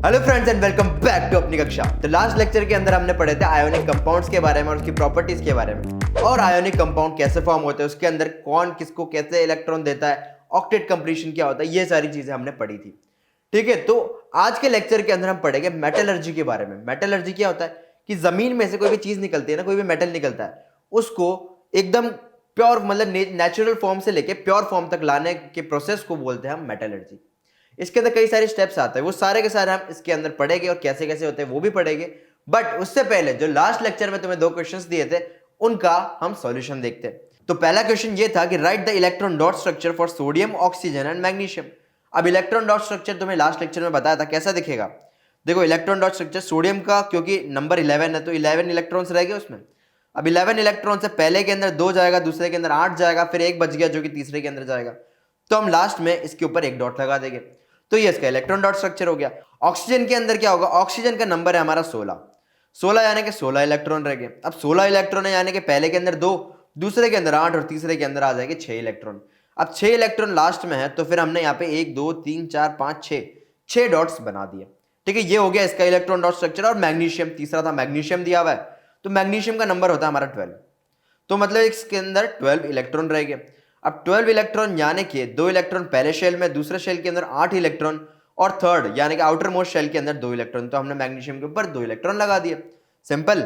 Hello friends and welcome back to अपनी कक्षा। तो लास्ट लेक्चर के अंदर हमने पढ़े थे आयोनिक कंपाउंड्स के बारे में और उसकी प्रॉपर्टीज के बारे में, और आयोनिक कंपाउंड कैसे फॉर्म होते हैं, उसके अंदर कौन किसको कैसे इलेक्ट्रॉन देता है, ऑक्टेट कंप्लीशन क्या होता है, ये सारी चीजें हमने पढ़ी थी। ठीक है, तो आज के लेक्चर के अंदर हम पढ़ेंगे मेटलर्जी के बारे में। मेटलर्जी क्या होता है कि जमीन में से कोई भी चीज निकलती है ना, कोई भी मेटल निकलता है, उसको एकदम प्योर मतलब नेचुरल फॉर्म से लेके प्योर फॉर्म तक लाने के प्रोसेस को बोलते हैं हम मेटलर्जी। इसके अंदर कई सारे स्टेप्स आते हैं, वो सारे के सारे हम इसके अंदर पढ़ेंगे और कैसे कैसे होते हैं वो भी पढ़ेंगे। बट उससे पहले जो लास्ट लेक्चर में तुम्हें 2 क्वेश्चंस दिए थे उनका हम सॉल्यूशन देखते हैं। तो पहला क्वेश्चन ये था कि right the electron dot structure for sodium, oxygen and magnesium. अब इलेक्ट्रॉन डॉट स्ट्रक्चर तुम्हें लास्ट लेक्चर में बताया था, कैसा दिखेगा। देखो इलेक्ट्रॉन डॉट स्ट्रक्चर सोडियम का, क्योंकि नंबर 11 है तो 11 इलेक्ट्रॉन्स रह गए उसमें। अब 11 इलेक्ट्रॉन से पहले के अंदर 2 जाएगा, दूसरे के अंदर 8 जाएगा, फिर 1 बच गया जो कि तीसरे के अंदर जाएगा। तो हम लास्ट में इसके ऊपर एक डॉट लगा देंगे, तो ये इसका इलेक्ट्रॉन डॉट स्ट्रक्चर हो गया। ऑक्सीजन के अंदर क्या होगा, ऑक्सीजन का नंबर है हमारा 16 यानी कि 16 इलेक्ट्रॉन रह गए। अब 16 इलेक्ट्रॉन है यानी कि पहले के अंदर 2, दूसरे के अंदर 8 और तीसरे के अंदर आ जाएंगे 6 इलेक्ट्रॉन। अब 6 इलेक्ट्रॉन लास्ट में है तो फिर हमने यहाँ पे 1 2 3 4 5 6 डॉट्स बना दिए। ठीक है, ये हो गया इसका इलेक्ट्रॉन डॉट स्ट्रक्चर। और मैग्नीशियम तीसरा था, मैग्नीशियम दिया हुआ है, तो मैग्नीशियम का नंबर होता है हमारा 12। तो मतलब इसके अंदर 12 इलेक्ट्रॉन रह गए। अब 12 इलेक्ट्रॉन यानी कि 2 इलेक्ट्रॉन पहले शेल में, दूसरे शेल के अंदर 8 इलेक्ट्रॉन, और थर्ड यानी कि आउटर मोस्ट शेल के अंदर 2 इलेक्ट्रॉन। तो हमने मैग्नीशियम के ऊपर 2 इलेक्ट्रॉन लगा दिए, सिंपल।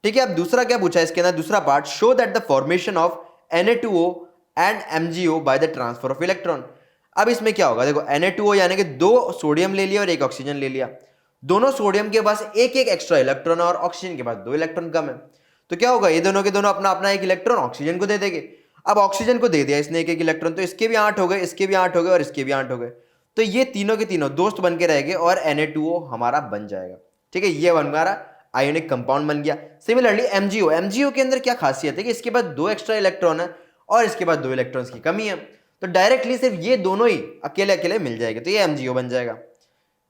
ठीक है, अब दूसरा क्या पूछा है इसके अंदर, दूसरा part, show that the formation of Na2O and MgO by the transfer of electron. अब इसमें क्या होगा, देखो Na2O यानी कि 2 सोडियम ले लिया और 1 ऑक्सीजन ले लिया। दोनों सोडियम के पास एक एक एक्स्ट्रा इलेक्ट्रॉन और ऑक्सीजन के पास 2 इलेक्ट्रॉन कम है। तो क्या होगा, ये दोनों के दोनों अपना अपना 1 इलेक्ट्रॉन ऑक्सीजन को दे देंगे। अब ऑक्सीजन को दे दिया इसने 1 इलेक्ट्रॉन, तो इसके भी 8 हो गए, इसके भी 8 हो गए और इसके भी 8 हो गए। तो ये तीनों के तीनों दोस्त बन के रहेंगे और Na2O हमारा बन जाएगा। ठीक है, ये हमारा आयोनिक कंपाउंड बन गया। सिमिलरली MgO के अंदर क्या खासियत है कि इसके पास 2 एक्स्ट्रा इलेक्ट्रॉन है और इसके पास 2 इलेक्ट्रॉन्स की कमी है, तो डायरेक्टली सिर्फ ये दोनों ही अकेले अकेले मिल जाएंगे, तो ये MgO बन जाएगा।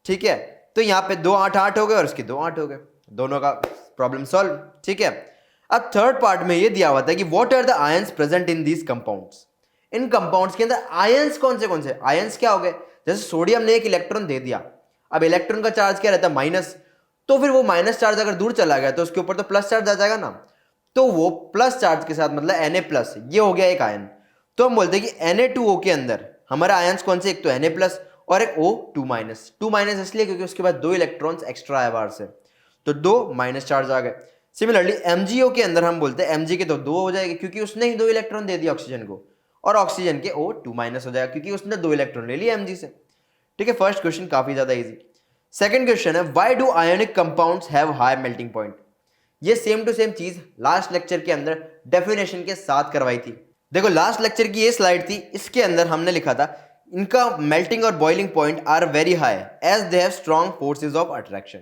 ठीक है, तो यहाँ पे 2 8 8 हो गए और इसके 2 8 हो गए, दोनों का प्रॉब्लम सॉल्व। ठीक है, अब थर्ड पार्ट में ये दिया हुआ था कि what are the ions present in these compounds. इन कंपाउंड्स के अंदर आयंस कौन से आयंस क्या हो गए, जैसे सोडियम ने 1 इलेक्ट्रॉन दे दिया, अब इलेक्ट्रॉन का चार्ज क्या रहता है, माइनस, तो फिर वो माइनस चार्ज अगर दूर चला गया तो उसके ऊपर तो प्लस चार्ज आ जाएगा ना, तो वो प्लस चार्ज के साथ मतलब Na+, ये हो गया एक आयन। तो हम बोलते हैं कि Na2O के अंदर हमारा आयंस कौन से, एक तो Na+ और एक O2-। 2- इसलिए क्योंकि उसके बाद 2 इलेक्ट्रॉन्स एक्स्ट्रा आए बाहर से, तो 2 माइनस चार्ज आ गए। सिमिलरली MgO के अंदर हम बोलते हैं Mg के तो 2 हो जाएंगे क्योंकि उसने ही 2 इलेक्ट्रॉन दे दिया ऑक्सीजन को, और ऑक्सीजन के O2- हो जाएगा क्योंकि उसने 2 इलेक्ट्रॉन ले लिया Mg से। ठीक है, फर्स्ट क्वेश्चन काफी ज्यादा इजी। सेकंड क्वेश्चन है, why do ionic compounds have high melting point. ये सेम टू सेम चीज लास्ट लेक्चर के अंदर डेफिनेशन के साथ करवाई थी। देखो लास्ट लेक्चर की ये स्लाइड थी, इसके अंदर हमने लिखा था इनका मेल्टिंग और boiling point are very high as they have strong forces of attraction.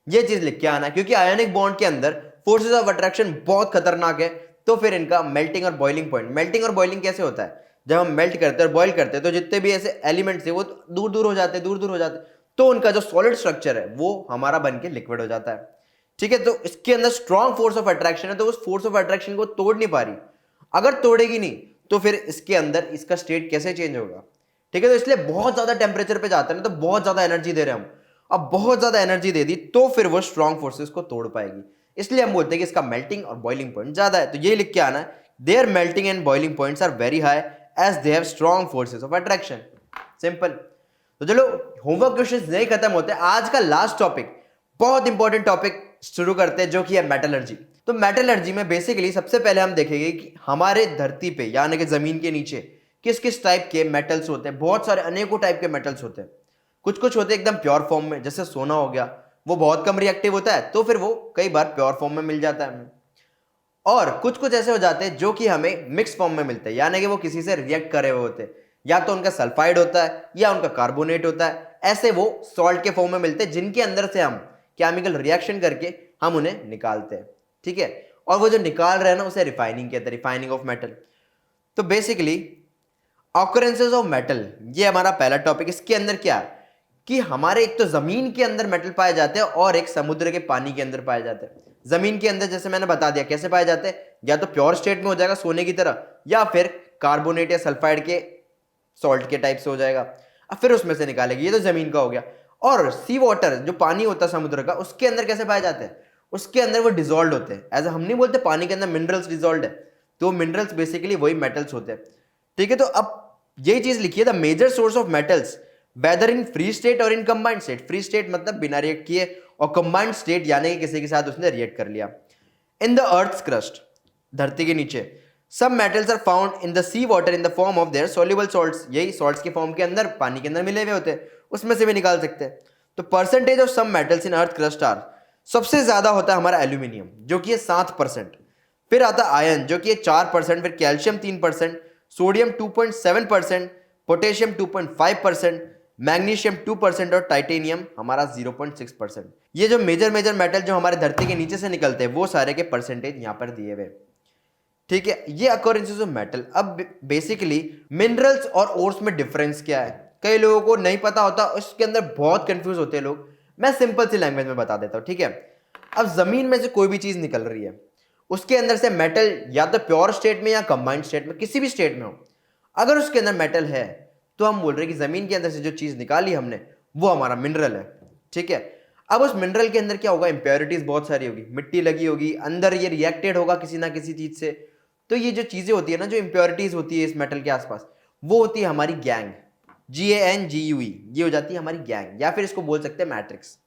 ये चीज लिख के आना, क्योंकि आयोनिक बॉन्ड के अंदर फोर्सेज ऑफ अट्रैक्शन बहुत खतरनाक है, तो फिर इनका मेल्टिंग और बॉइलिंग पॉइंट। मेल्टिंग और बॉइलिंग कैसे होता है, जब हम मेल्ट करते हैं और बॉइल करते हैं तो जितने भी ऐसे एलिमेंट्स है वो दूर दूर हो जाते हैं, दूर दूर हो जाते हैं, तो उनका जो सॉलिड स्ट्रक्चर है वो हमारा बन के लिक्विड हो जाता है। ठीक है, तो इसके अंदर स्ट्रॉन्ग फोर्स ऑफ अट्रैक्शन है, तो उस फोर्स ऑफ अट्रैक्शन को तोड़ नहीं पा रही। अगर तोड़ेगी नहीं तो फिर इसके अंदर इसका स्टेट कैसे चेंज होगा। ठीक है, तो इसलिए बहुत ज्यादा टेम्परेचर पे जाता है ना, तो बहुत ज्यादा एनर्जी दे रहे हैं हम, अब बहुत ज्यादा एनर्जी दे दी तो फिर वो स्ट्रॉन्ग फोर्सेस को तोड़ पाएगी, इसलिए हम बोलते हैं कि इसका मेल्टिंग और बॉइलिंग पॉइंट ज्यादा है। तो ये लिख के आना है, their melting and boiling points are very high as they have strong forces of attraction, simple. तो चलो होमवर्क क्वेश्चंस नहीं खत्म होते, आज का लास्ट टॉपिक बहुत इंपॉर्टेंट टॉपिक शुरू करते हैं जो कि है मेटलर्जी। तो मेटलर्जी में बेसिकली सबसे पहले हम देखेंगे कि हमारे धरती पे यानी कि जमीन के नीचे किस किस टाइप के मेटल्स होते हैं। बहुत सारे अनेकों टाइप के मेटल्स होते हैं, कुछ कुछ होते हैं एकदम प्योर फॉर्म में, जैसे सोना हो गया, वो बहुत कम रिएक्टिव होता है तो फिर वो कई बार प्योर फॉर्म में मिल जाता है हमें। और कुछ कुछ ऐसे हो जाते हैं जो कि हमें मिक्स फॉर्म में मिलते हैं, यानी कि वो किसी से रिएक्ट करे हुए होते हैं, या तो उनका सल्फाइड होता है या उनका कार्बोनेट होता है, ऐसे वो सॉल्ट के फॉर्म में मिलते हैं जिनके अंदर से हम केमिकल रिएक्शन करके हम उन्हें निकालते हैं। ठीक है, और वो जो निकाल रहे हैं ना उसे रिफाइनिंग कहते हैं, रिफाइनिंग ऑफ मेटल। तो बेसिकली ऑकरेंसेस ऑफ मेटल, ये हमारा पहला टॉपिक। इसके अंदर क्या है कि हमारे एक तो जमीन के अंदर मेटल पाए जाते हैं और एक समुद्र के पानी के अंदर पाए जाते हैं। जमीन के अंदर जैसे मैंने बता दिया कैसे पाए जाते हैं, या तो प्योर स्टेट में हो जाएगा सोने की तरह, या फिर कार्बोनेट या सल्फाइड के सॉल्ट के टाइप से हो जाएगा, अब फिर उसमें से निकालेगी, ये तो जमीन का हो गया। और सी वाटर जो पानी होता है समुद्र का, उसके अंदर कैसे पाए जाते हैं, उसके अंदर वो डिजोल्व होते हैं। एज हम नहीं बोलते पानी के अंदर मिनरल्स डिजोल्व है, तो मिनरल्स बेसिकली वही मेटल्स होते हैं। ठीक है, तो अब यही चीज लिखिए, the major source of metals whether in free state और in combined state. Free state मतलब बिना रिएक्ट किए, और कंबाइंड स्टेट यानी कि किसी के साथ उसने रिएक्ट कर लिया। इन द अर्थ्स क्रस्ट, धरती के नीचे, some metals are found in the sea water in the form of their soluble salts। यही salts के फॉर्म के अंदर, पानी के अंदर मिले हुए होते हैं, उसमें से भी निकाल सकते हैं। तो percentage of some metals in earth crust are, सबसे ज्यादा होता है हमारा एल्यूमिनियम जो कि है 7%, फिर आता है आयरन जो कि है 4%, फिर कैल्शियम 3%, सोडियम 2.7%, पोटेशियम 2.5%, मैग्नीशियम 2% और टाइटेनियम हमारा 0.6%। ये जो मेजर मेटल जो हमारे धरती के नीचे से निकलते हैं वो सारे के परसेंटेज यहाँ पर दिए हुए। ठीक है, ये अकॉरेंसेस ऑफ मेटल। अब बेसिकली मिनरल्स और ओर्स में डिफरेंस क्या है, कई लोगों को नहीं पता होता, उसके अंदर बहुत कंफ्यूज होते हैं लोग। मैं सिंपल सी लैंग्वेज में बता देता हूँ। ठीक है, अब जमीन में से कोई भी चीज निकल रही है, उसके अंदर से मेटल या तो प्योर स्टेट में या कंबाइंड स्टेट में, किसी भी स्टेट में हो, अगर उसके अंदर मेटल है तो हम बोल रहे हैं कि जमीन के अंदर से जो चीज निकाली हमने वो हमारा मिनरल है। ठीक है, अब उस मिनरल के अंदर क्या होगा, इंप्योरिटीज बहुत सारी होगी, मिट्टी लगी होगी अंदर, ये रिएक्टेड होगा किसी ना किसी चीज से। तो ये जो चीजें होती है ना, जो इंप्योरिटीज होती है इस मेटल के आसपास, वो होती है हमारी गैंग, GANGUE, ये हो जाती है हमारी गैंग, या फिर इसको बोल सकते हैं मैट्रिक्स।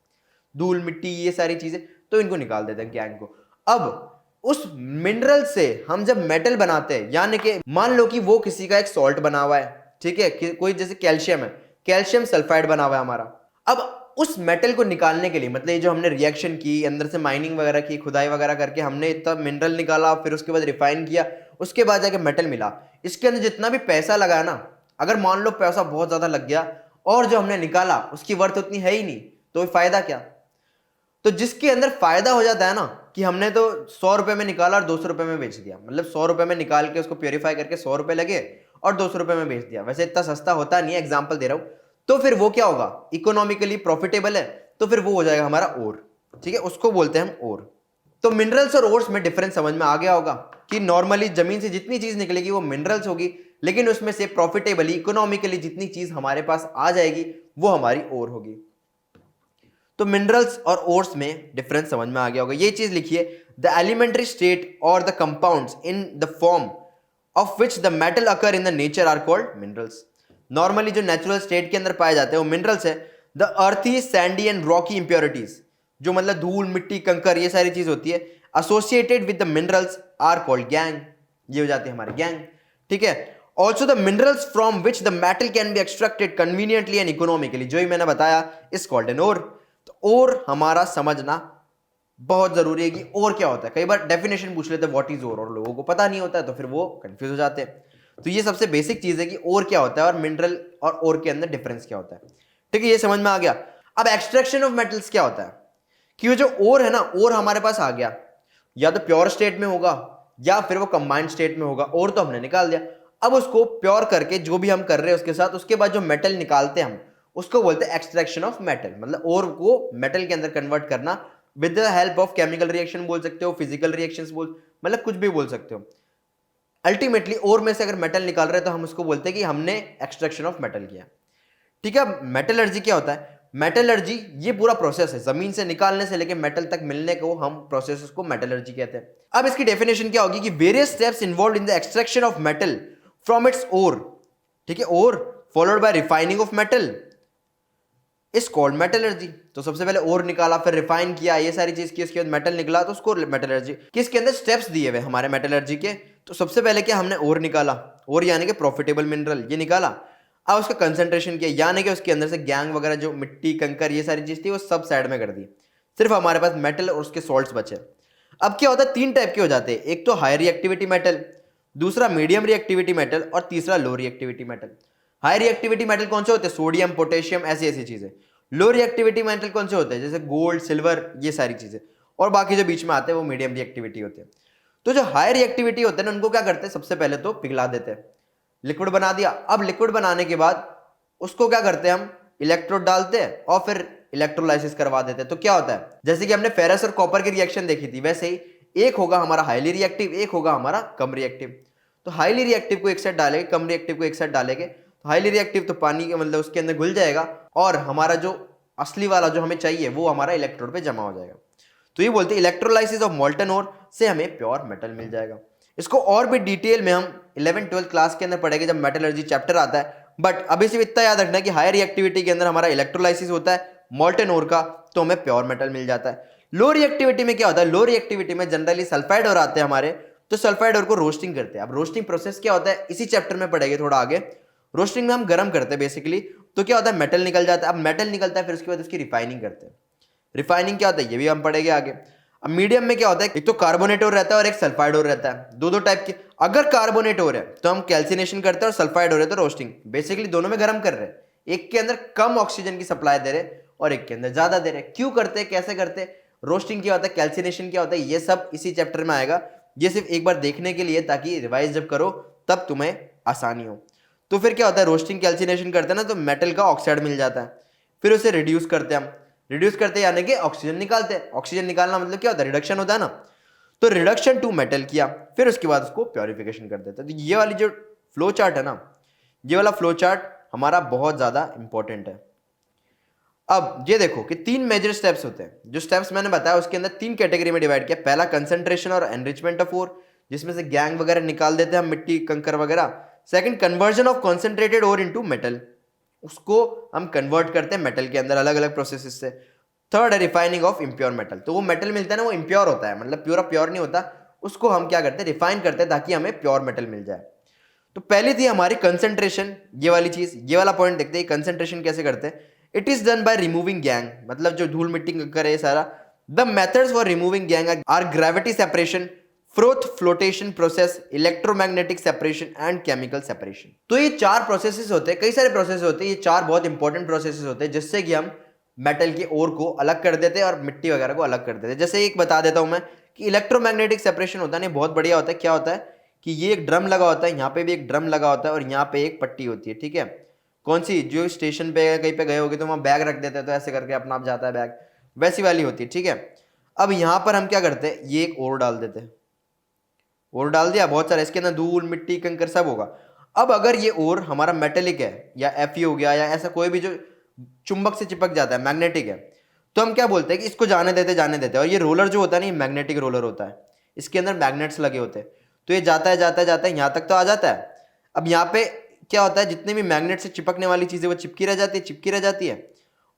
धूल मिट्टी ये सारी चीजें, तो इनको निकाल देते हैं गैंग को। अब उस मिनरल से हम जब मेटल बनाते हैं, यानी कि मान लो कि वो किसी का एक सॉल्ट बना हुआ है, ठीक है, कोई जैसे कैल्शियम है, कैल्शियम सल्फाइड बना हुआ है हमारा। अब उस मेटल को निकालने के लिए, मतलब ये जो हमने रिएक्शन की, अंदर से माइनिंग वगैरह की, खुदाई वगैरह करके हमने इतना मिनरल निकाला, फिर उसके बाद रिफाइन किया, उसके बाद जाके मेटल मिला। इसके अंदर जितना भी पैसा लगा ना, अगर मान लो पैसा बहुत ज्यादा लग गया और जो हमने निकाला उसकी वर्थ उतनी है ही नहीं, तो फायदा क्या। तो जिसके अंदर फायदा हो जाता है ना, कि हमने तो 100 रुपए में निकाला और 200 रुपए में बेच दिया, मतलब 100 रुपए में निकाल के उसको प्योरीफाई करके 100 रुपए लगे और 200 रुपए में बेच दिया, वैसे इतना सस्ता होता नहीं है, एग्जाम्पल दे रहा हूं। तो फिर वो क्या होगा, इकोनॉमिकली प्रॉफिटेबल है, तो फिर वो हो जाएगा हमारा ओर। ठीक है, उसको बोलते हैं हम ओर। तो मिनरल्स और ओर्स में डिफरेंस समझ में आ गया होगा कि नॉर्मली जमीन से जितनी चीज निकलेगी वो मिनरल्स होगी, लेकिन उसमें से प्रॉफिटेबली, इकोनॉमिकली जितनी चीज हमारे पास आ जाएगी वो हमारी ओर होगी। तो मिनरल्स और ओर्स में डिफरेंस समझ में आ गया होगा। ये चीज लिखिए, द एलिमेंट्री स्टेट और the compounds in the form of which the metal occur in the nature are called minerals. Normally जो नेचुरल स्टेट के अंदर पाए जाते हैं वो मिनरल्स है। द अर्थी, सैंडी एंड रॉकी इंप्योरिटीज, जो मतलब धूल मिट्टी कंकर ये सारी चीज होती है, associated with the minerals are called gangue, ये हो जाती है हमारी गैंग। ठीक है, also the minerals from which the metal can be extracted conveniently and economically, जो ही मैंने बताया, इज कॉल्ड एन ओर। तो ओर हमारा समझना बहुत जरूरी है कि ओर क्या होता है। कई बार डेफिनेशन पूछ लेते हैं व्हाट इज ओर, और लोगों को पता नहीं होता है तो फिर वो कंफ्यूज हो जाते हैं। तो ये सबसे बेसिक चीज है कि ओर क्या होता है और मिनरल और ओर के अंदर डिफरेंस क्या होता है। ठीक है, ये समझ में आ गया। अब एक्सट्रैक्शन ऑफ मेटल्स क्या होता है, कि वो जो ओर है ना, ओर हमारे पास आ गया, या तो प्योर स्टेट में होगा या फिर वो कंबाइंड स्टेट में होगा। ओर तो हमने निकाल दिया, अब उसको प्योर करके जो भी हम कर रहे हैं उसके साथ, उसके बाद जो मेटल निकालते हैं हम उसको बोलते हैं एक्सट्रैक्शन ऑफ मेटल। मतलब ओर को मेटल के अंदर कन्वर्ट करना with the help of chemical reaction बोल सकते हो, फिजिकल रिएक्शंस बोल, मतलब कुछ भी बोल सकते हो। अल्टीमेटली ओर में से अगर मेटल निकाल रहे हैं तो हम उसको बोलते हैं कि हमने एक्सट्रैक्शन ऑफ मेटल किया। ठीक है, मेटलर्जी क्या होता है, मेटलर्जी ये पूरा प्रोसेस है, जमीन से निकालने से लेकर मेटल तक मिलने को हम प्रोसेस को मेटलर्जी कहते हैं। अब इसकी डेफिनेशन क्या होगी कि various steps involve in the extraction of metal from its ore. ठीक है, ore followed by refining of metal is called metallurgy. तो सबसे पहले ओर निकाला, फिर रिफाइन किया, ये सारी चीज की, उसके बाद मेटल निकला, तो उसको मेटलर्जी। किसके अंदर स्टेप्स दिए हुए हमारे मेटलर्जी के। तो सबसे पहले क्या, हमने ओर निकाला, ओर यानी कि प्रॉफिटेबल मिनरल, ये निकाला। अब उसका कंसंट्रेशन किया, यानी कि उसके अंदर से गैंग वगैरह जो मिट्टी कंकर ये सारी चीज थी वो सब साइड में कर दी, सिर्फ हमारे पास मेटल और उसके सॉल्ट्स बचे। अब क्या होता है, 3 टाइप के हो जाते हैं, एक तो हाई रिएक्टिविटी मेटल, दूसरा मीडियम रिएक्टिविटी मेटल और तीसरा लो reactivity metal. High reactivity metal कौन से होते हैं, सोडियम, पोटेशियम, ऐसी ऐसी चीजें। लो रिएक्टिविटी मेटल कौन से होते हैं, जैसे गोल्ड, सिल्वर, ये सारी चीजें। और बाकी जो बीच में आते हैं वो मीडियम रिएक्टिविटी होते हैं। तो जो हाई रिएक्टिविटी होते हैं ना, उनको क्या करते हैं, सबसे पहले तो पिघला देते हैं, लिक्विड बना दिया। अब लिक्विड बनाने के बाद उसको क्या करते हैं, हम इलेक्ट्रोड डालते हैं और फिर इलेक्ट्रोलाइसिस करवा देते हैं। तो क्या होता है, जैसे कि हमने फेरस और कॉपर की रिएक्शन देखी थी, वैसे ही एक होगा हमारा हाईली रिएक्टिव, एक होगा हमारा कम रिएक्टिव। तो हाईली रिएक्टिव को एक साइड डालेंगे, कम रिएक्टिव को एक साइड डालेंगे। तो हाईली रिएक्टिव तो पानी के मतलब उसके अंदर घुल जाएगा, और हमारा जो असली वाला जो हमें चाहिए वो हमारा इलेक्ट्रोड पे जमा हो जाएगा। तो ये बोलते हैं इलेक्ट्रोलाइसिस ऑफ मोल्टन ओर से हमें प्योर मेटल मिल जाएगा। इसको और भी डिटेल में हम 11th-12th क्लास के अंदर पढ़ेंगे जब मेटलर्जी चैप्टर आता है, बट अभी सिर्फ इतना याद रखना है कि हायर रिएक्टिविटी के अंदर हमारा इलेक्ट्रोलाइसिस होता है मोल्टन ओर का, तो हमें प्योर मेटल मिल जाता है। लो रिएक्टिविटी में क्या होता है, लो रिएक्टिविटी में जनरली सल्फाइड ओर आते हैं हमारे, तो सल्फाइड ओर को रोस्टिंग करते हैं। अब रोस्टिंग प्रोसेस क्या होता है इसी चैप्टर में पढ़ेंगे थोड़ा आगे। रोस्टिंग में हम गर्म करते हैं बेसिकली, तो क्या होता है मेटल निकल जाता है। अब मेटल निकलता है फिर उसके बाद उसकी रिफाइनिंग करते हैं। रिफाइनिंग क्या होता है ये भी हम पढ़ेंगे आगे। अब मीडियम में क्या होता है, एक तो कार्बोनेट ओर रहता है और एक सल्फाइड ओर रहता है, दो दो टाइप के। अगर कार्बोनेट ओर है तो हम कैल्सिनेशन करते हैं और सल्फाइड ओर है तो रोस्टिंग। बेसिकली दोनों में गर्म कर रहे हैं, एक के अंदर कम ऑक्सीजन की सप्लाई दे रहे और एक के अंदर ज्यादा दे रहे। क्यों करते हैं, कैसे करते हैं, रोस्टिंग क्या होता है, कैल्सिनेशन क्या होता है, ये सब इसी चैप्टर में आएगा। ये सिर्फ एक बार देखने के लिए ताकि रिवाइज जब करो तब तुम्हें आसानी हो। तो फिर क्या होता है, रोस्टिंग कैल्सिनेशन करते हैं ना तो मेटल का ऑक्साइड मिल जाता है, फिर उसे रिड्यूस करते हैं हम। रिड्यूस करते यानी कि ऑक्सीजन निकालते हैं। ऑक्सीजन निकालना मतलब क्या होता है, रिडक्शन होता है ना। तो रिडक्शन टू मेटल किया, फिर उसके बाद उसको प्योरिफिकेशन कर देते हैं। तो ये वाली जो फ्लो चार्ट है ना, ये वाला फ्लो चार्ट हमारा बहुत ज्यादा इंपॉर्टेंट है। अब ये देखो कि तीन मेजर स्टेप्स होते हैं। जो स्टेप्स मैंने बताया उसके अंदर तीन कैटेगरी में डिवाइड किया। पहला कंसंट्रेशन और एनरिचमेंट ऑफ ओर, जिसमें से गैंग वगैरह निकाल देते हैं हम, मिट्टी कंकर वगैरह। Second conversion of concentrated ore into metal, उसको हम कन्वर्ट करते हैं मेटल के अंदर अलग अलग प्रोसेसेस से। थर्ड है रिफाइनिंग ऑफ इम्प्योर मेटल, तो वो मेटल मिलता है ना वो इम्प्योर होता है, मतलब प्योर प्योर नहीं होता, उसको हम क्या करते हैं रिफाइन करते हैं ताकि हमें प्योर मेटल मिल जाए। तो पहली थी हमारी कंसंट्रेशन, ये वाली चीज, ये वाला पॉइंट देखते हैं कंसंट्रेशन कैसे करते हैं। It is done by removing gangue, मतलब जो धूल मिट्टी कंकर है सारा। The methods for removing gangue are gravity separation, froth flotation process, electromagnetic separation and chemical separation. तो ये चार प्रोसेसेस होते हैं, कई सारे प्रोसेस होते हैं, ये चार बहुत इंपॉर्टेंट प्रोसेसेस होते हैं जिससे कि हम मेटल के ओर को अलग कर देते हैं और मिट्टी वगैरह को अलग कर देते हैं। जैसे एक बता देता हूं मैं कि इलेक्ट्रोमैग्नेटिक सेपरेशन होता है ना, बहुत बढ़िया होता है। क्या होता है कि ये एक ड्रम लगा होता है, यहाँ पे भी एक ड्रम लगा होता है और यहाँ पे एक पट्टी होती है, ठीक है। कौन सी, जो स्टेशन पे कहीं पे गए होगे तो वहां बैग रख देते हैं तो ऐसे करके अपना आप जाता है बैग, वैसी वाली होती है, ठीक है। अब यहाँ पर हम क्या करते हैं, ये एक और डाल देते हैं, और डाल दिया बहुत सारा, इसके अंदर धूल मिट्टी कंकर सब होगा। अब अगर ये और हमारा मेटेलिक है या Fe हो गया या ऐसा कोई भी जो चुंबक से चिपक जाता है, मैग्नेटिक है, तो हम क्या बोलते हैं कि इसको जाने देते जाने देते। और ये रोलर जो होता है ना, ये मैग्नेटिक रोलर होता है, इसके अंदर मैग्नेट्स लगे होते हैं, तो ये जाता है जाता है जाता है यहाँ तक तो आ जाता है। अब यहाँ पे क्या होता है, जितने भी मैग्नेट से चिपकने वाली चीजें वो चिपकी रह जाती है, चिपकी रह जाती है।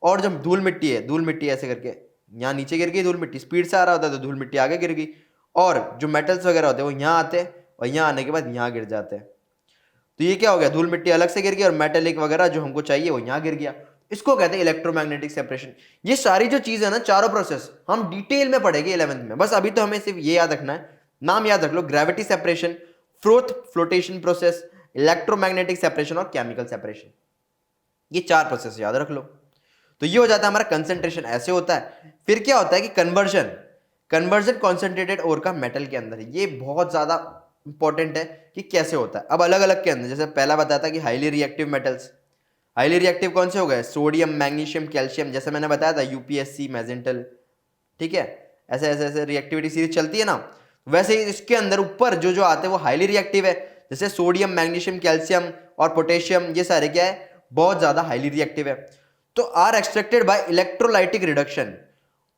और जब धूल मिट्टी है, धूल मिट्टी ऐसे करके यहाँ नीचे गिर गई, धूल मिट्टी स्पीड से आ रहा होता है तो धूल मिट्टी आगे गिर गई, और जो मेटल्स वगैरह होते हैं वो यहाँ आते हैं और यहाँ आने के बाद यहाँ गिर जाते हैं। तो ये क्या हो गया, धूल मिट्टी अलग से गिर गई और मेटेलिक वगैरह जो हमको चाहिए वो यहाँ गिर गया। इसको कहते हैं इलेक्ट्रोमैग्नेटिक सेपरेशन। ये सारी जो चीज है ना, चारों प्रोसेस हम डिटेल में पढ़ेंगे 11th में। बस अभी तो हमें सिर्फ ये याद रखना है, नाम याद रख लो, gravity separation, froth flotation process, electromagnetic separation और केमिकल सेपरेशन। ये चार प्रोसेस याद रख लो। तो ये हो जाता है हमारा कंसंट्रेशन, ऐसे होता है। फिर क्या होता है कि कन्वर्जन, कन्वर्जन कॉन्सेंट्रेटेड ओर का मेटल के अंदर, ये बहुत ज्यादा इंपॉर्टेंट है कि कैसे होता है। अब अलग अलग के अंदर, जैसे पहला बताया था कि highly reactive metals, highly reactive कौन से हो गए, सोडियम मैग्नीशियम कैल्शियम, जैसे मैंने बताया था यूपीएससी मैजेंटल, ठीक है। ऐसे ऐसे ऐसे रिएक्टिविटी सीरीज चलती है ना, वैसे ही इसके अंदर ऊपर जो जो आते हैं वो हाईली रिएक्टिव है। जैसे सोडियम मैग्नीशियम कैल्शियम और पोटेशियम, ये सारे क्या है, बहुत ज्यादा हाईली रिएक्टिव है। तो are extracted by electrolytic reduction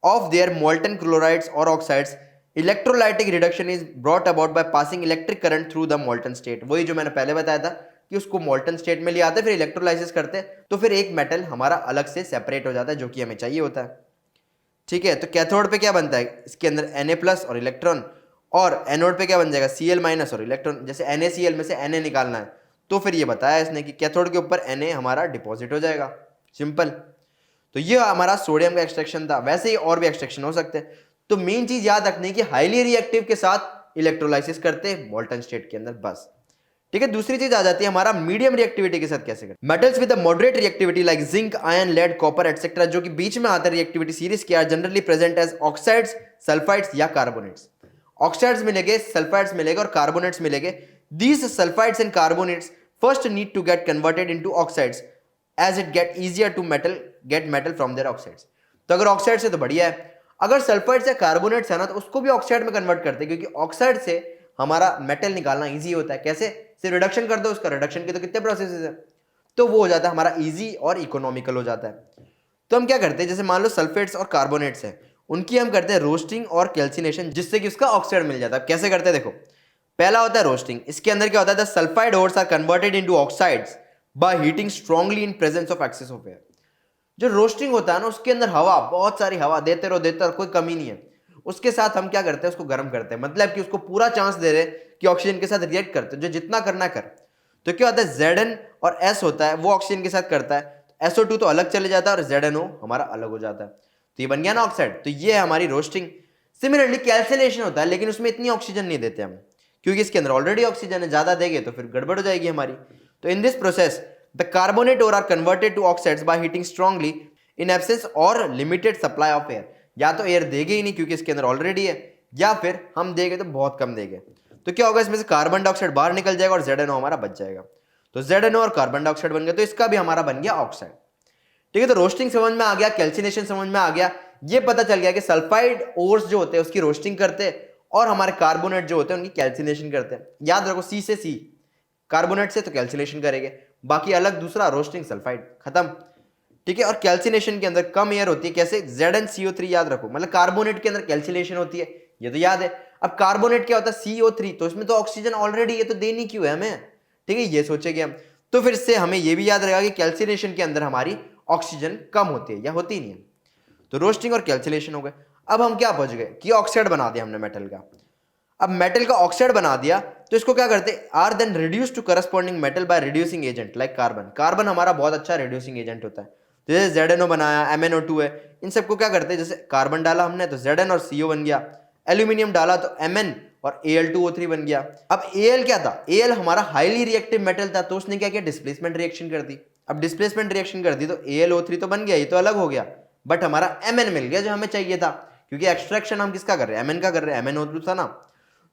of their molten chlorides or oxides. Electrolytic reduction is brought about by passing electric current through the molten state. वही जो मैंने पहले बताया था कि उसको molten state में ले आते फिर इलेक्ट्रोलाइसिस करते तो फिर एक मेटल हमारा अलग से सेपरेट हो जाता है जो कि हमें चाहिए होता है, ठीक है। तो कैथोड पे क्या बनता है, इसके अंदर Na+ और इलेक्ट्रॉन, और एनोड पे क्या बन जाएगा, Cl- और इलेक्ट्रॉन। जैसे NaCl में से Na निकालना है तो फिर ये बताया इसने कि कैथोड के ऊपर Na हमारा डिपॉजिट हो जाएगा, सिंपल। तो ये हमारा सोडियम का एक्सट्रैक्शन था, वैसे ही और भी एक्सट्रैक्शन हो सकते हैं। तो मेन चीज याद रखनी कि हाईली रिएक्टिव के साथ इलेक्ट्रोलाइसिस करते हैं मोल्टन स्टेट के अंदर, बस, ठीक है। दूसरी चीज आ जाती है हमारा मीडियम रिएक्टिविटी के साथ कैसे करते हैं। Metals with moderate reactivity like zinc, iron, lead, copper etcetera, जो कि बीच में आता है रिएक्टिविटी सीरीज के, are generally present as oxides, sulphides या कार्बोनेट्स। ऑक्साइड्स मिलेंगे, सल्फाइड्स मिलेंगे और कार्बोनेट्स मिलेंगे। These sulphides and carbonates first need to get converted into oxides as it get easier to get metal from their oxides। तो अगर oxide से तो बढ़िया है, अगर सल्फाइड से कार्बोनेट्स है ना तो उसको भी ऑक्साइड में कन्वर्ट करते हैं, क्योंकि ऑक्साइड से हमारा मेटल निकालना इजी होता है। कैसे, सिर्फ रिडक्शन कर दो उसका, रिडक्शन के तो कितने प्रोसेसेस है, तो वो हो जाता है हमारा इजी और इकोनॉमिकल हो जाता है। तो हम क्या करते हैं, जैसे मान लो सल्फेट्स और कार्बोनेट्स हैं, उनकी हम करते हैं रोस्टिंग और कैल्सिनेशन, जिससे कि उसका ऑक्साइड मिल जाता है। कैसे करते हैं देखो, पहला होता है रोस्टिंग। इसके अंदर क्या होता है, the sulphide ores are converted into oxides by heating strongly in presence of excess of air. जो रोस्टिंग होता है ना, उसके अंदर हवा, बहुत सारी हवा देते रहो, कोई कमी नहीं है। उसके साथ हम क्या करते हैं, उसको गर्म करते हैं, मतलब कि उसको पूरा चांस दे रहे हैं कि ऑक्सीजन के साथ रिएक्ट करते हैं, जो जितना करना कर। तो क्या होता है, Zn और S होता है, वो ऑक्सीजन के साथ करता है, SO2 तो अलग चले जाता है और ZnO हमारा अलग हो जाता है, तो ये बन गया ना ऑक्साइड। तो ये है हमारी रोस्टिंग। सिमिलरली कैल्सिनेशन होता है, लेकिन उसमें इतनी ऑक्सीजन नहीं देते हम, क्योंकि इसके अंदर ऑलरेडी ऑक्सीजन है, ज्यादा देंगे तो फिर गड़बड़ हो जाएगी हमारी। तो in this process the carbonate ore are converted to oxides by heating strongly in absence और लिमिटेड सप्लाई ऑफ एयर। या तो एयर देंगे ही नहीं क्योंकि इसके अंदर ऑलरेडी है, या फिर हम देंगे तो बहुत कम देंगे। तो क्या होगा, इसमें से कार्बन डाइऑक्साइड बाहर निकल जाएगा और ZnO हमारा बच जाएगा। तो ZnO और कार्बन डाइऑक्साइड बन गया, तो इसका भी हमारा बन गया ऑक्साइड। ठीक है, तो रोस्टिंग समझ में आ गया, कैल्सिनेशन समझ में आ गया। ये पता चल गया कि सल्फाइड ओर्स जो होते हैं उसकी रोस्टिंग करते हैं, और हमारे कार्बोनेट जो होते हैं उनकी कैल्सिनेशन करते हैं। याद रखो, C से C, कार्बोनेट से तो कैल्सिनेशन करेंगे, बाकी अलग दूसरा, रोस्टिंग सल्फाइड, खत्म। ठीक है, और कैल्सिनेशन के अंदर कम एयर होती है, कैसे, ZnCO3 याद रखो, मतलब कार्बोनेट के अंदर कैल्सिनेशन होती है, ये तो याद है। अब कार्बोनेट क्या होता है, CO3, तो इसमें तो ऑक्सीजन ऑलरेडी है, तो देनी क्यों है हमें। ठीक है, ये सोचेंगे हम। तो फिर से हमें ये भी याद रहेगा कि कैल्सिनेशन के अंदर हमारी ऑक्सीजन कम होती है या होती नहीं है। तो रोस्टिंग और कैल्सिनेशन हो गए। अब हम क्या पहुंच गए कि ऑक्साइड बना दिया हमने मेटल का। अब मेटल का ऑक्साइड बना दिया, तो इसको क्या करते, are then reduce to corresponding metal by reducing agent like carbon. Carbon हमारा बहुत अच्छा रिड्यूसिंग एजेंट होता है। जैसे ZnO बनाया, MnO2 है, इन सबको क्या करते हैं, जैसे कार्बन डाला हमने तो Zn और CO बन गया, एल्यूमिनियम डाला तो Mn और Al2O3 बन गया। अब Al क्या था, Al हमारा हाईली रिएक्टिव मेटल था, तो उसने क्या किया, डिस्प्लेसमेंट रिएक्शन कर दी। अब डिस्प्लेसमेंट रिएक्शन कर दी तो AlO3 तो बन गया, ये तो अलग हो गया, बट हमारा Mn मिल गया जो हमें चाहिए था, क्योंकि एक्सट्रैक्शन हम किसका कर रहे हैं, Mn का कर रहे हैं, MnO2 था ना।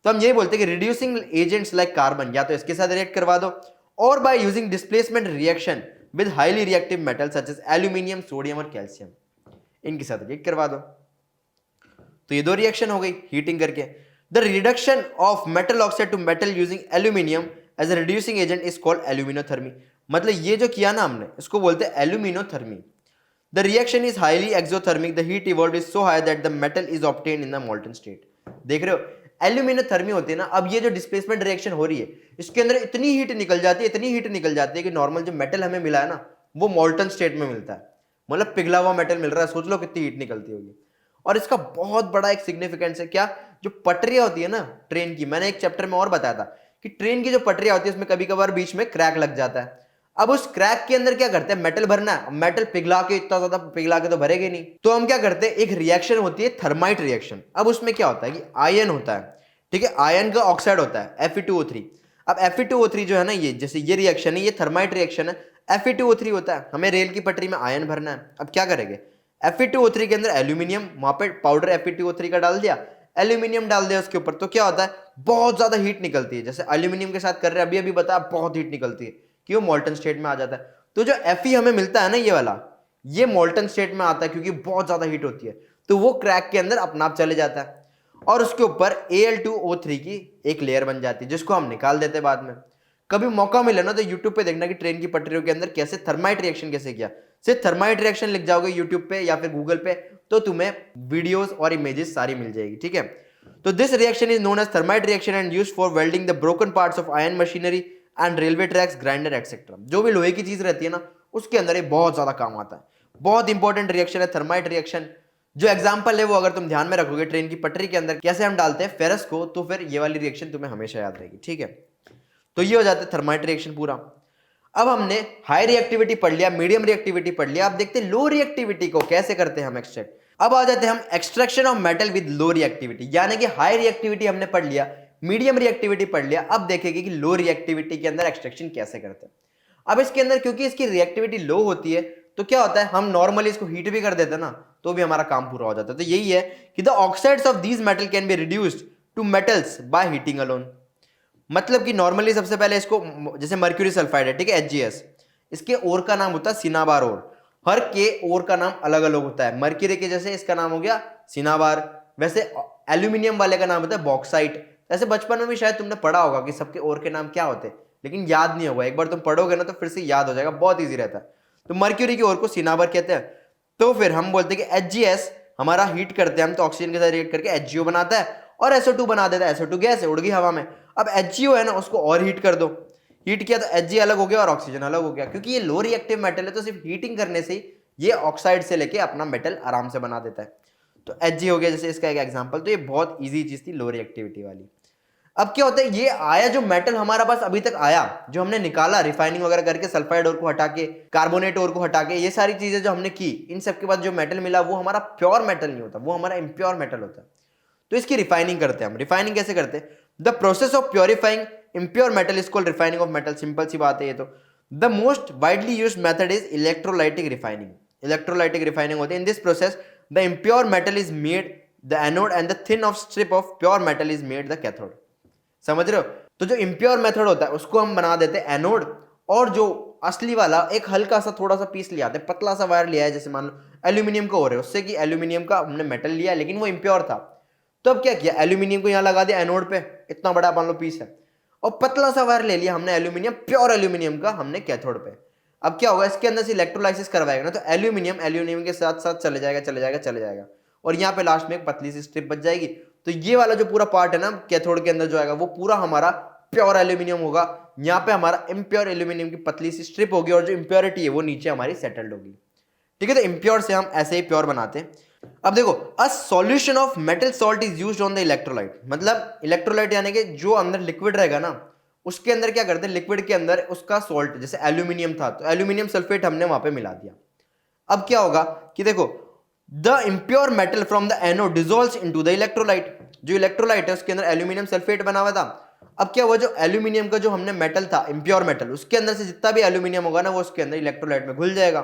तो हम ये बोलते हैं कि रिड्यूसिंग एजेंट्स लाइक कार्बन, या तो इसके साथ रिएक्ट करवा दो, और by using displacement reaction with highly reactive metal such as aluminium, sodium और कैल्शियम, इनके साथ रिएक्ट करवा दो। तो ये दो रिएक्शन हो गई हीटिंग करके। The reduction of metal oxide to metal using aluminium as a reducing agent is called aluminothermy. मतलब ये जो किया ना हमने, इसको बोलते हैं aluminothermy. The reaction is highly exothermic, the heat evolve is so high that the metal is obtained in the molten state. देख रहे हो, एल्यूमिनोथर्मी होती है ना। अब ये जो डिस्प्लेसमेंट रिएक्शन हो रही है, इसके अंदर इतनी हीट निकल जाती है, इतनी हीट निकल जाती है कि नॉर्मल जो मेटल हमें मिला है ना, वो मोल्टन स्टेट में मिलता है, मतलब पिघला हुआ मेटल मिल रहा है। सोच लो कितनी हीट निकलती होगी। और इसका बहुत बड़ा एक सिग्निफिकेंस है, क्या, जो पटरियां होती है ना ट्रेन की, मैंने एक चैप्टर में और बताया था कि ट्रेन की जो पटरियां होती है उसमें कभी कभार बीच में क्रैक लग जाता है। अब उस क्रैक के अंदर क्या करते हैं, मेटल भरना है। मेटल पिघला के, इतना ज्यादा पिघला के तो भरेगे नहीं, तो हम क्या करते हैं, एक रिएक्शन होती है थर्माइट रिएक्शन। अब उसमें क्या होता है कि आयन होता है, ठीक है, आयन का ऑक्साइड होता है Fe2O3। अब Fe2O3 जो है ना, ये जैसे ये रिएक्शन है, ये थर्माइट रिएक्शन है, Fe2O3 होता है, हमें रेल की पटरी में आयन भरना है। अब क्या करेंगे, Fe2O3 के अंदर एल्यूमिनियम, वहां पे पाउडर Fe2O3 का डाल दिया, एल्यूमिनियम डाल दिया उसके ऊपर, तो क्या होता है, बहुत ज्यादा हीट निकलती है। जैसे एल्यूमिनियम के साथ कर रहे हैं, अभी अभी बताया, बहुत हीट निकलती है कि वो मोल्टन स्टेट में आ जाता है। तो जो Fe हमें मिलता है ना, ये वाला, ये मोल्टन स्टेट में आता है क्योंकि बहुत ज्यादा हीट होती है, तो वो क्रैक के अंदर अपना आप चले जाता है, और उसके ऊपर Al2O3 की एक लेयर बन जाती है, जिसको हम निकाल देते हैं बाद में। कभी मौका मिले ना तो यूट्यूब पे देखना कि ट्रेन की पटरियों के अंदर कैसे थर्माइट रिएक्शन कैसे किया। सिर्फ थर्माइट रिएक्शन लिख जाओगे यूट्यूब पे या फिर गूगल पे, तो तुम्हें वीडियोस और इमेजेस सारी मिल जाएगी। ठीक है, तो this reaction is known as thermite reaction and used for welding the broken parts of iron machinery and railway tracks, grinder etcetera. जो भी लोहे की चीज रहती है ना, उसके अंदर ये बहुत ज्यादा काम आता है। बहुत इंपॉर्टेंट रिएक्शन है थर्माइट रिएक्शन। जो एग्जांपल है वो अगर तुम ध्यान में रखोगे ट्रेन की पटरी के अंदर कैसे हम डालते हैं फेरस को, तो फिर ये वाली रिएक्शन तुम्हें हमेशा याद रहेगी। ठीक है, तो ये हो जाता है थर्माइट रिएक्शन पूरा। अब हमने हाई रिएक्टिविटी पढ़ लिया, मीडियम रिएक्टिविटी पढ़ लिया, अब देखते हैं लो रिएक्टिविटी को कैसे करते हैं हम एक्सट्रैक्ट। अब आ जाते हैं हम extraction of metal with low reactivity, यानी कि हाई रिएक्टिविटी हमने पढ़ लिया, मीडियम रिएक्टिविटी पढ़ लिया, अब देखेंगे कि लो रिएक्टिविटी के अंदर एक्सट्रैक्शन कैसे करते हैं। अब इसके अंदर क्योंकि इसकी रिएक्टिविटी लो होती है, तो क्या होता है, हम नॉर्मली इसको हीट भी कर देते हैं ना, तो भी हमारा काम पूरा हो जाता है। तो यही है कि the oxides of these metal can be reduced to metals by heating alone. मतलब कि नॉर्मली सबसे पहले इसको, जैसे मर्क्यूरी सल्फाइड है, ठीक है, HgS, इसके ओर का नाम होता है सिनाबार ओर। हर के ओर का नाम अलग अलग होता है। मर्क्यूरी के जैसे इसका नाम हो गया सिनाबार, वैसे एल्यूमिनियम वाले का नाम होता है बॉक्साइट। ऐसे बचपन में भी शायद तुमने पढ़ा होगा कि सबके ओर के नाम क्या होते हैं, लेकिन याद नहीं होगा। एक बार तुम पढ़ोगे ना तो फिर से याद हो जाएगा, बहुत ईजी रहता है। तो मर्क्यूरी की ओर को सिनाबार कहते हैं। तो फिर हम बोलते हैं कि HGS हमारा हीट करते हैं हम तो ऑक्सीजन के साथ रिएक्ट करके HGO बनाता है और SO2 बना देता है। SO2 गैस है, उड़ गई हवा में। अब HGO है ना, उसको और हीट कर दो, हीट किया तो Hg अलग हो गया और ऑक्सीजन अलग हो गया। क्योंकि ये लो रिएक्टिव मेटल है तो सिर्फ हीटिंग करने से ही ये ऑक्साइड से लेके अपना मेटल आराम से बना देता है। तो Hg हो गया जैसे इसका एक एग्जांपल। तो ये बहुत इजी चीज थी लो रिएक्टिविटी वाली। अब क्या होता है, ये आया जो मेटल हमारा पास अभी तक आया, जो हमने निकाला रिफाइनिंग वगैरह करके, सल्फाइड और को हटा के, कार्बोनेट और को हटा के, ये सारी चीजें जो हमने की, इन सब के बाद जो मेटल मिला वो हमारा प्योर मेटल नहीं होता, वो हमारा इम्प्योर मेटल होता है। तो इसकी रिफाइनिंग करते हैं हम। रिफाइनिंग कैसे करते हैं? The process of purifying impure metal is called refining of metal. Simple सी बात है ये तो। The most widely used method is electrolytic refining. Electrolytic refining होती है। In this process the impure metal is made the anode and the thin of strip of pure metal is made the cathode. समझ रहे हो? तो जो impure method होता है उसको हम बना देते हैं एनोड, और जो असली वाला एक हल्का सा थोड़ा सा पीस लिया आते, पतला सा वायर लिया है, जैसे मान लो एल्यूमिनियम का हो रहा है, उससे कि एल्यूमिनियम का हमने मेटल लिया लेकिन वो इम्प्योर था। तो अब क्या किया, एल्यूमिनियम को यहाँ लगा दिया एनोड पे, इतना बड़ा मान लो पीस है, और पतला सा वायर ले लिया हमने एल्यूमिनियम, प्योर एल्यूमिनियम का, हमने कैथोड पे। अब क्या होगा, इसके अंदर से इलेक्ट्रोलाइसिस करवाएगा ना, तो एल्यूमिनियम एल्यूमिनियम के साथ साथ चले जाएगा चले जाएगा चले जाएगा, और यहाँ पे लास्ट में एक पतली सी स्ट्रिप बच जाएगी। तो ये वाला जो पूरा पार्ट है ना कैथोड के अंदर जो आएगा वो पूरा हमारा प्योर एल्यूमिनियम होगा। यहाँ पे हमारा इम्प्योर एल्यूमिनियम की पतली सी स्ट्रिप होगी, और जो इम्प्योरिटी है वो नीचे हमारी सेटल्ड होगी। ठीक है, तो इम्प्योर से हम ऐसे ही प्योर बनाते हैं। अब देखो, a solution of metal salt is used on the electrolyte. मतलब इलेक्ट्रोलाइट यानी कि जो अंदर लिक्विड रहेगा ना, उसके अंदर क्या करते हैं, लिक्विड के अंदर उसका सॉल्ट, जैसे एल्यूमिनियम था तो एल्यूमिनियम सल्फेट हमने वहां पे मिला दिया। अब क्या होगा कि देखो, the impure metal from the anode dissolves into the electrolyte. जो इलेक्ट्रोलाइट है उसके अंदर एल्यूमिनियम सल्फेट बना हुआ था। अब क्या हुआ, जो एल्यूमिनियम का जो हमने मेटल था, इम्प्योर मेटल, उसके अंदर से जितना भी एल्यूमिनियम होगा ना वो उसके अंदर इलेक्ट्रोलाइट में घुल जाएगा।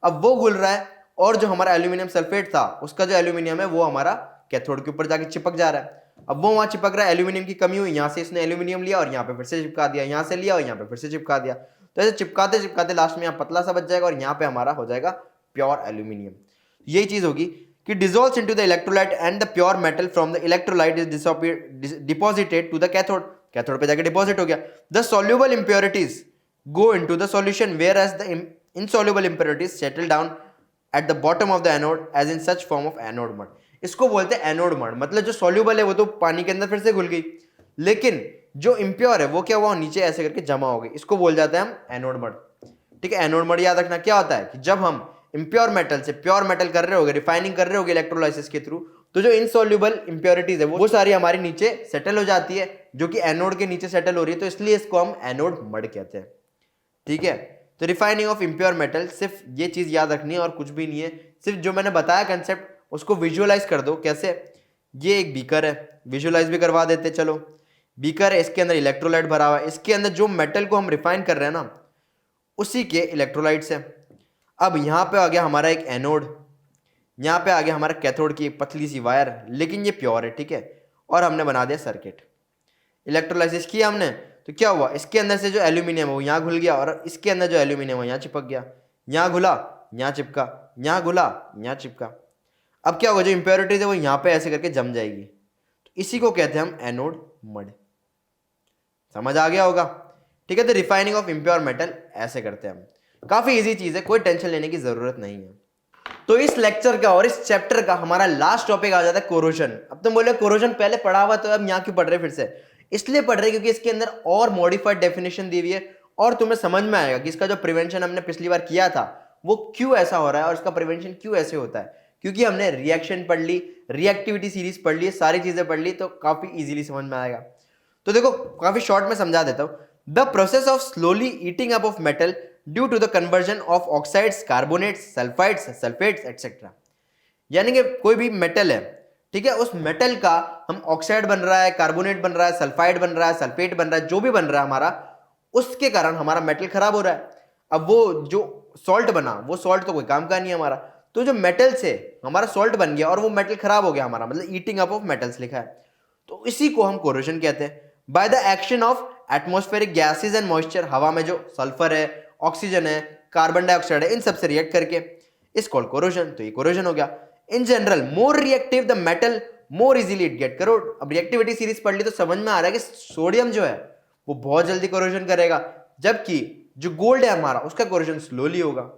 अब वो घुल रहा है, और जो हमारा एल्यूमिनियम सल्फेट था उसका जो एल्यूमिनियम है वो हमारा कैथोड के ऊपर जाके चिपक जा रहा है। अब वो वहां चिपक रहा है, एल्यूमिनियम की कमी हुई, यहाँ से इसने एल्यूमिनियम लिया और यहाँ पे फिर से चिपका दिया, यहाँ से लिया और यहाँ पे फिर से चिपका दिया। तो ऐसे चिपकाते चिपकाते लास्ट में यहाँ पतला सा बच जाएगा और यहाँ पे हमारा हो जाएगा प्योर एल्यूमिनियम। यही चीज होगी कि dissolves into the electrolyte and the pure metal from the electrolyte is deposited to the cathode. Cathode पे जाके डिपॉजिट हो गया। The soluble impurities go into the solution whereas the insoluble impurities settle down at the bottom of the anode as in such form of anode mud. इसको बोलते हैं anode mud. मतलब जो soluble है वो तो पानी के अंदर फिर से घुल गई, लेकिन जो इम्प्योर है वो क्या हुआ, नीचे ऐसे करके जमा हो गई। इसको बोल जाते हैं हम एनोड मड। ठीक है, एनोड मड याद रखना क्या होता है कि जब हम इम्प्योर मेटल से प्योर मेटल कर रहे होगे, रिफाइनिंग कर रहे होगे इलेक्ट्रोलाइसिस के थ्रू, तो जो इनसॉल्युबल इंप्योरिटीज है वो सारी हमारी नीचे सेटल हो जाती है, जो कि एनोड के नीचे सेटल हो रही है, तो इसलिए इसको हम एनोड मड कहते हैं। ठीक है, तो रिफाइनिंग ऑफ इम्प्योर मेटल, सिर्फ ये चीज याद रखनी है और कुछ भी नहीं है। सिर्फ जो मैंने बताया कंसेप्ट उसको विजुअलाइज कर दो। कैसे, ये एक बीकर है, विजुअलाइज भी करवा देते। चलो, बीकर है, इसके अंदर इलेक्ट्रोलाइट भरा हुआ है, इसके अंदर जो मेटल को हम रिफाइन कर रहे हैं ना उसी के इलेक्ट्रोलाइट्स है। अब यहाँ पे आ गया हमारा एक एनोड, यहाँ पे आ गया हमारा कैथोड की एक पतली सी वायर, लेकिन ये प्योर है। ठीक है, और हमने बना दिया सर्किट, इलेक्ट्रोलाइसिस किया हमने, तो क्या हुआ, इसके अंदर से जो एल्यूमिनियम है वो यहाँ घुल गया, और इसके अंदर जो एल्यूमिनियम है यहाँ चिपक गया, यहाँ घुला यहाँ चिपका, यहाँ घुला यहाँ चिपका। अब क्या होगा, जो इंप्योरिटीज है वो यहाँ पे ऐसे करके जम जाएगी, तो इसी को कहते हैं हम एनोड मड। समझ आ गया होगा? ठीक है, तो रिफाइनिंग ऑफ इम्प्योर मेटल ऐसे करते हैं हम। काफी इजी चीज है, कोई टेंशन लेने की जरूरत नहीं है। तो इस लेक्चर का और इस चैप्टर का हमारा लास्ट टॉपिक आ जाता है कोरोजन। अब तुम बोले कोरोजन पहले पढ़ा हुआ तो अब यहाँ क्यों पढ़ रहे फिर से? इसलिए पढ़ रहे क्योंकि इसके अंदर और मॉडिफाइड डेफिनेशन दी हुई है, और तुम्हें समझ में आएगा कि इसका जो प्रिवेंशन हमने पिछली बार किया था वो क्यों ऐसा हो रहा है और इसका प्रिवेंशन क्यों ऐसे होता है। क्योंकि हमने रिएक्शन पढ़ ली, रिएक्टिविटी सीरीज पढ़ ली, सारी चीजें पढ़ ली, तो काफी इजीली समझ में आएगा। तो देखो, काफी शॉर्ट में समझा देता हूं। The process of slowly eating up of metal due to the conversion of oxides, carbonates, sulphides, sulphates etcetera. यानी कि कोई भी मेटल है, ठीक है, उस मेटल का हम ऑक्साइड बन रहा है, कार्बोनेट बन रहा है, सल्फाइड बन रहा है, सल्फेट बन रहा है, जो भी बन रहा है हमारा, उसके कारण हमारा मेटल खराब हो रहा है। अब वो जो सॉल्ट बना, वो सॉल्ट तो कोई काम का नहीं है हमारा, तो जो मेटल से हमारा सॉल्ट बन गया और वो मेटल खराब हो गया हमारा, मतलब ईटिंग अप ऑफ मेटल्स लिखा है, तो इसी को हम कोरोजन कहते हैं। By the action of atmospheric gases and moisture, हवा में जो सल्फर है, ऑक्सीजन है, कार्बन डाइऑक्साइड है, इन सब से रिएक्ट करके इस कॉल्ड कोरोजन। तो ये कोरोजन हो गया। In general more reactive the metal more easily it get crore. अब रिएक्टिविटी सीरीज पढ़ ली तो समझ में आ रहा है कि सोडियम जो है वो बहुत जल्दी कोरोजन करेगा, जबकि जो गोल्ड है हमारा उसका कोरोजन स्लोली होगा।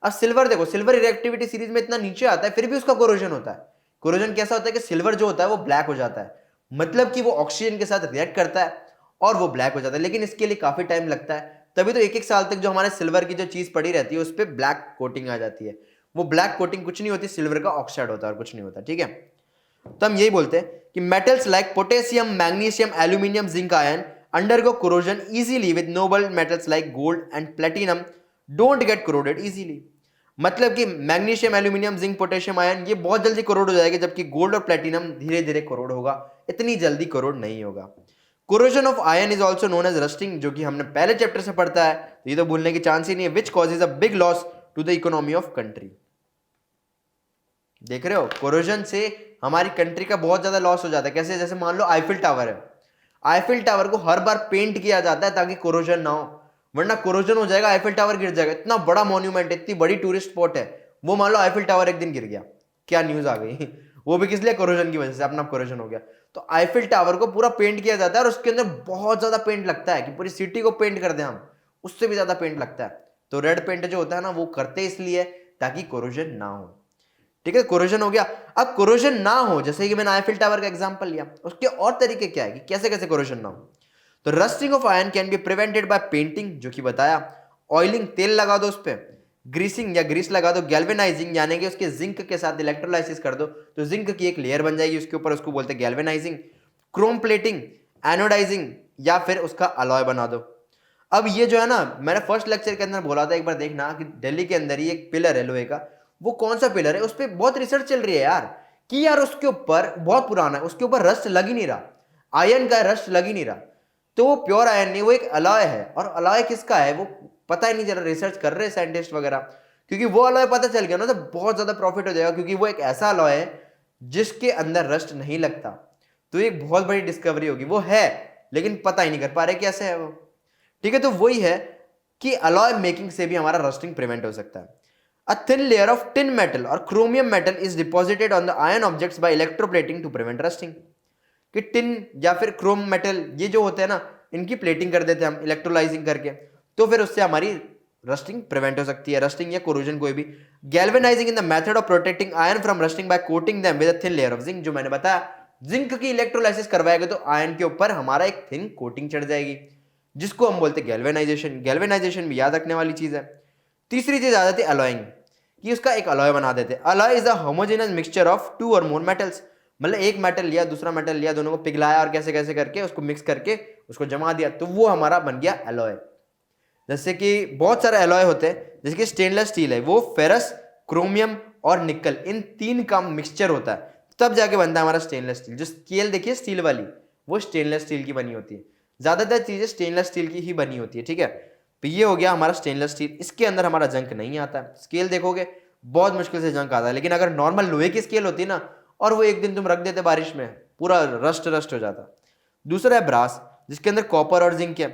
अब सिल्वर देखो, सिल्वर रिएक्टिविटी सीरीज में इतना नीचे आता है, फिर भी उसका कोरोजन होता है। कोरोजन कैसा होता है कि सिल्वर जो होता है वो ब्लैक हो जाता है, मतलब कि वो ऑक्सीजन के साथ रिएक्ट करता है और वो ब्लैक हो जाता है, लेकिन इसके लिए काफी टाइम लगता है। तभी तो 1-1 साल तक जो हमारे सिल्वर की जो चीज पड़ी रहती है उस पर ब्लैक कोटिंग आ जाती है। वो ब्लैक कोटिंग कुछ नहीं होती, सिल्वर का ऑक्साइड होता है और कुछ नहीं होता, ठीक है। तो हम यही बोलते हैं कि metals like potassium, magnesium, aluminium, zinc ion undergo corrosion easily with noble metals like gold and platinum don't get corroded easily। मतलब कि magnesium, aluminium, zinc, potassium ion ये बहुत जल्दी कोरोड हो जाएगा, जबकि गोल्ड और प्लेटिनम धीरे धीरे कोरोड होगा, इतनी जल्दी कोरोड नहीं होगा। Corrosion of iron is also known as rusting, जो कि हमने पहले चैप्टर से पढ़ता है, तो ये तो भूलने की चांस ही नहीं है। Which causes a big loss to the economy of country. देख रहे हो, कोरोजन से हमारी कंट्री का बहुत ज्यादा लॉस हो जाता है। कैसे? जैसे मान लो आईफिल टावर है, आईफिल टावर को हर बार पेंट किया जाता है ताकि कोरोजन ना हो, वरना कोरोजन हो जाएगा, आईफिल टावर गिर जाएगा। इतना बड़ा मॉन्यूमेंट, इतनी बड़ी टूरिस्ट स्पॉट है, वो मान लो आईफिल टावर एक दिन गिर गया, क्या न्यूज आ गई वो भी किस लिए? कोरोजन की वजह से, अपना कोरोजन हो गया। तो आईफिल टावर को पूरा पेंट किया जाता है और उसके अंदर बहुत ज्यादा पेंट लगता है कि पूरी सिटी को पेंट कर दें हम, उससे भी ज्यादा पेंट लगता है। तो रेड पेंट जो होता है ना, वो करते इसलिए ताकि कोरोजन ना हो, ठीक है। कोरोजन हो गया। अब कोरोजन ना हो, जैसे कि मैंने आईफिल टावर का एग्जांपल लिया, उसके और तरीके क्या है कि कैसे कैसे कोरोजन ना हो। तो rusting of ion can be prevented by painting, जो कि बताया, ऑयलिंग, तेल लगा दो उस पर, ग्रीसिंग या ग्रीस लगा दो, गैल्वेनाइजिंग यानी कि उसके जिंक के साथ इलेक्ट्रोलाइसिस कर दो तो जिंक की एक लेयर बन जाएगी उसके ऊपर, उसको बोलते हैं गैल्वेनाइजिंग। क्रोम प्लेटिंग, एनोडाइजिंग, या फिर उसका अलॉय बना दो। अब ये जो है ना, मैंने फर्स्ट लेक्चर के अंदर बोला था, एक बार देखना, कि दिल्ली के अंदर ही एक पिलर है लोहे का, वो कौन सा पिलर है, उस पर बहुत रिसर्च चल रही है यार, कि यार उसके ऊपर बहुत पुराना है, उसके ऊपर रस्ट लग ही नहीं रहा, आयन का रस्ट लग ही नहीं रहा। तो वो प्योर आयन नहीं, वो एक अलॉय है, और अलॉय किसका है वो पता ही नहीं चल रहा। रिसर्च कर रहे हैं साइंटिस्ट वगैरह, क्योंकि वो अलॉय पता चल गया ना तो बहुत ज्यादा प्रॉफिट हो जाएगा, क्योंकि वो एक ऐसा अलॉय है जिसके अंदर रस्ट नहीं लगता। तो एक बहुत बड़ी डिस्कवरी होगी, वो है लेकिन पता ही नहीं कर पा रहे कैसे है वो, ठीक है। तो वही है कि अलॉय मेकिंग से भी हमारा रस्टिंग प्रिवेंट हो सकता है। A thin layer of tin metal or chromium metal is deposited on the iron objects by electroplating to prevent rusting। कि टिन या फिर क्रोम मेटल ये जो होते हैं ना, इनकी प्लेटिंग कर देते हैं हम इलेक्ट्रोलाइजिंग करके, तो फिर उससे हमारी रस्टिंग प्रिवेंट हो सकती है, रस्टिंग या कोरोजन कोई भी। Galvanising in the method of protecting iron from rusting by coating them with a thin layer of zinc, जो मैंने बताया, जिंक की इलेक्ट्रोलाइसिस करवाएगा तो आयन के ऊपर हमारा एक थिन कोटिंग चढ़ जाएगी, जिसको हम बोलते हैं गैल्वेनाइजेशन। गैल्वेनाइजेशन भी याद रखने वाली चीज है। तीसरी चीज आ जाती है अलॉइंग, कि उसका एक अलॉय बना देते हैं। Alloy is a homogeneous mixture of two और मोर मेटल्स, मतलब एक मेटल लिया, दूसरा मेटल लिया, दोनों को पिघलाया और कैसे कैसे करके उसको मिक्स करके उसको जमा दिया, तो वो हमारा बन गया अलॉय। जैसे कि बहुत सारे अलॉय होते हैं, जैसे कि स्टेनलेस स्टील है, वो फेरस, क्रोमियम और निकल, इन तीन का मिक्सचर होता है, तब जाके बनता है हमारा स्टेनलेस स्टील। जो स्केल देखिए स्टील वाली, वो स्टेनलेस स्टील की बनी होती है, ज्यादातर चीजें स्टेनलेस स्टील की ही बनी होती है, ठीक है। तो ये हो गया हमारा स्टेनलेस स्टील, इसके अंदर हमारा जंक नहीं आता। स्केल देखोगे बहुत मुश्किल से जंक आता है, लेकिन अगर नॉर्मल लोहे की स्केल होती ना, और वो एक दिन तुम रख देते बारिश में, पूरा रस्ट हो जाता। दूसरा है ब्रास, जिसके अंदर कॉपर और जिंक है।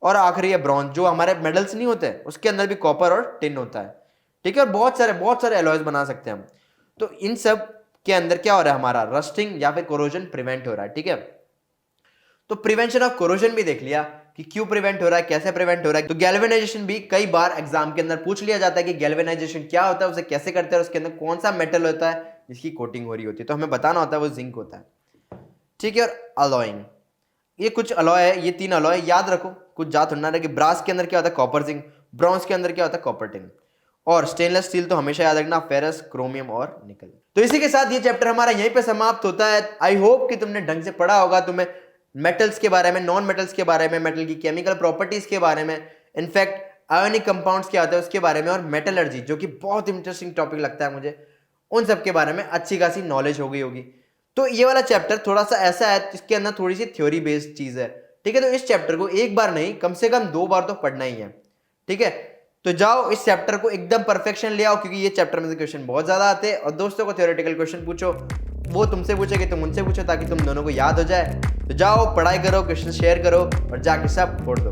और आखिरी है ब्रॉन्ज, जो हमारे मेडल्स नहीं होते, उसके अंदर भी कॉपर और टिन होता है, ठीक है। और बहुत सारे एलॉयज बना सकते हैं हम। तो इन सब के अंदर क्या हो रहा है, हमारा रस्टिंग या फिर कोरोजन प्रिवेंट हो रहा है, ठीक है। तो प्रिवेंशन ऑफ कोरोजन भी देख लिया कि क्यों प्रिवेंट हो रहा है, कैसे प्रिवेंट हो रहा है। तो गैल्वेनाइजेशन भी कई बार एग्जाम के अंदर पूछ लिया जाता है कि गैल्वेनाइजेशन क्या होता है, उसे कैसे करते हैं, उसके अंदर कौन सा मेटल होता है जिसकी कोटिंग हो रही होती है, तो हमें बताना होता है वो जिंक होता है, ठीक है। और अलॉइंग, ये कुछ अलॉय है, ये 3 अलॉय याद रखो, कुछ जात होना रहे कि ब्रास के अंदर क्या होता है, कॉपर जिंक, ब्रॉन्ज के अंदर क्या होता है, कॉपर टिन, और स्टेनलेस स्टील तो हमेशा याद रखना, फेरस, क्रोमियम और निकल। तो इसी के साथ ये चैप्टर हमारा यहीं पे समाप्त होता है। आई होप कि तुमने ढंग से पढ़ा होगा, तुम्हें मेटल्स के बारे में, नॉन मेटल्स के बारे में, मेटल की केमिकल प्रॉपर्टीज के बारे में, इनफैक्ट आयोनिक कंपाउंड्स क्या होता है उसके बारे में, और मेटलर्जी जो कि बहुत इंटरेस्टिंग टॉपिक लगता है मुझे, उन सब के बारे में अच्छी खासी नॉलेज हो गई होगी। तो ये वाला चैप्टर थोड़ा सा ऐसा है जिसके अंदर थोड़ी सी थ्योरी बेस्ड चीज है, ठीक है। तो इस चैप्टर को एक बार नहीं, कम से कम 2 बार तो पढ़ना ही है, ठीक है। तो जाओ इस चैप्टर को एकदम परफेक्शन ले आओ, क्योंकि ये चैप्टर में से क्वेश्चन बहुत ज्यादा आते हैं, और दोस्तों को थ्योरेटिकल क्वेश्चन पूछो, वो तुमसे पूछेंगे तुम उनसे पूछो, ताकि तुम दोनों को याद हो जाए। तो जाओ पढ़ाई करो, क्वेश्चन शेयर करो और जाके सब फोड़ दो।